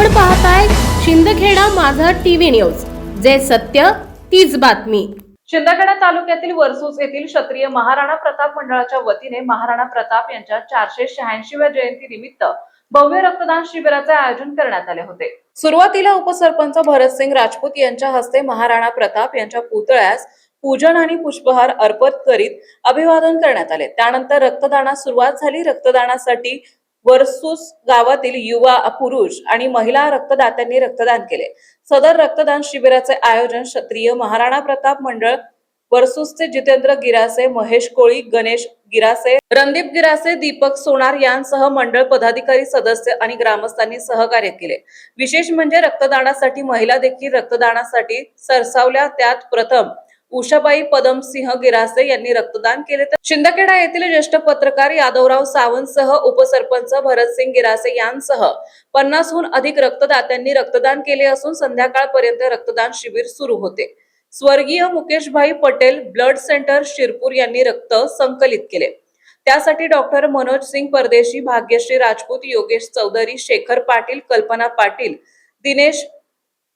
आपण पाहताय शिंदखेडा माझा टीव्ही न्यूज, जे सत्य तीच बातमी। शिंदखेडा तालुक्यातील वर्सोस येथील क्षत्रिय महाराणा प्रताप मंडळाच्या वतीने महाराणा प्रताप यांच्या 486व्या जयंती निमित्त भव्य रक्तदान शिबिराचे आयोजन करण्यात आले होते। सुरुवातीला उपसरपंच भरतसिंग राजपूत यांच्या हस्ते महाराणा प्रताप यांच्या पुतळ्यास पूजन आणि पुष्पहार अर्पण करीत अभिवादन करण्यात आले। त्यानंतर रक्तदानास सुरुवात झाली। रक्तदानासाठी वर्सोस गावातील युवा, पुरुष आणि महिला रक्तदात्यांनी रक्तदान केले। सदर रक्तदान शिबिराचे आयोजन क्षत्रिय महाराणा प्रताप मंडळ वर्सोसचे जितेंद्र गिरासे, महेश कोळी, गणेश गिरासे, रणदीप गिरासे, दीपक सोनार यांसह मंडळ पदाधिकारी, सदस्य आणि ग्रामस्थांनी सहकार्य केले। विशेष म्हणजे रक्तदानासाठी महिला देखील रक्तदानासाठी सरसावल्या। त्यात प्रथम उषाबाई पदमसिंह गिरासे यांनी रक्तदान केले, तर शिंदखेडा येथील ज्येष्ठ पत्रकार यादवराव सावंतसह उपसरपंच भरतसिंग गिरासे यांसह 50हून अधिक रक्तदात्यांनी रक्तदान केले असून संध्याकाळपर्यंत रक्तदान शिबिर सुरू होते। स्वर्गीय मुकेशभाई पटेल ब्लड सेंटर शिरपूर यांनी रक्त संकलित केले। त्यासाठी डॉक्टर मनोज सिंग परदेशी, भाग्यश्री राजपूत, योगेश चौधरी, शेखर पाटील, कल्पना पाटील, दिनेश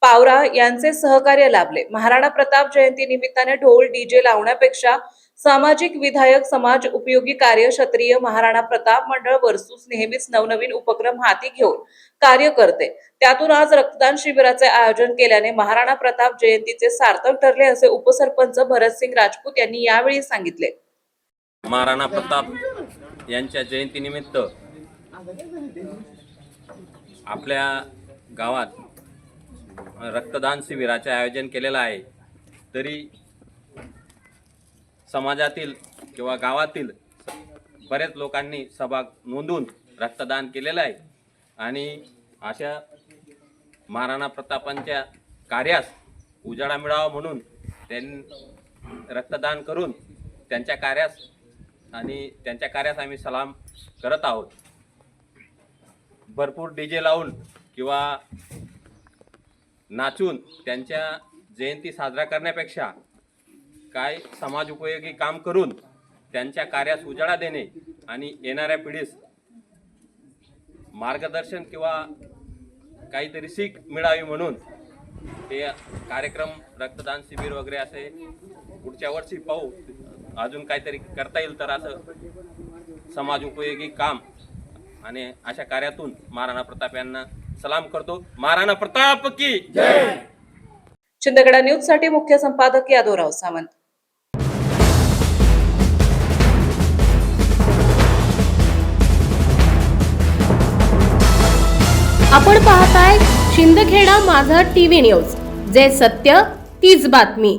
पावरा यांचे सहकार्य लाभले। महाराणा प्रताप जयंती निमित्ताने ढोल डीजे लावण्यापेक्षा सामाजिक, विधायक, समाज उपयोगी कार्य क्षत्रिय महाराणा प्रताप मंडळ वर्सोस नेहमीच नवनवीन उपक्रम हाती घेऊन कार्य करते। त्यातून आज रक्तदान शिबिराचे आयोजन केल्याने महाराणा प्रताप जयंतीचे सार्थक ठरले, असे उपसरपंच भरतसिंग राजपूत यांनी यावेळी सांगितले। महाराणा प्रताप यांच्या जयंतीनिमित्त आपल्या गावात रक्तदान शिबिराचे आयोजन केलेलं आहे। तरी समाजातील किंवा गावातील बरेच लोकांनी सहभाग नोंदवून रक्तदान केलेलं आहे आणि अशा महाराणा प्रतापांच्या कार्यास उजाळा मिळावा म्हणून त्यांनी रक्तदान करून त्यांच्या कार्यास आम्ही सलाम करत आहोत। भरपूर डीजे लावून किंवा नाचून त्यांच्या जयंती साजरा करण्यापेक्षा काय समाज उपयोगी काम करून त्यांच्या कार्यास उजाळा देणे आणि येणाऱ्या पिढीस मार्गदर्शन किंवा काहीतरी सीख मिळावी म्हणून हे कार्यक्रम, रक्तदान शिबिर वगैरे असे पुढच्या वर्षी पाहू। अजून काहीतरी करता येईल तर असं समाज उपयोगी काम आणि अशा कार्यातून महाराणा प्रताप यांना सलाम करतो। महाराणा प्रताप की जय। शिंदखेडा न्यूज साठी मुख्य संपादक यादवराव सावंत। आपण पाहताय शिंदखेडा माझा टीव्ही न्यूज, जे सत्य तीच बातमी।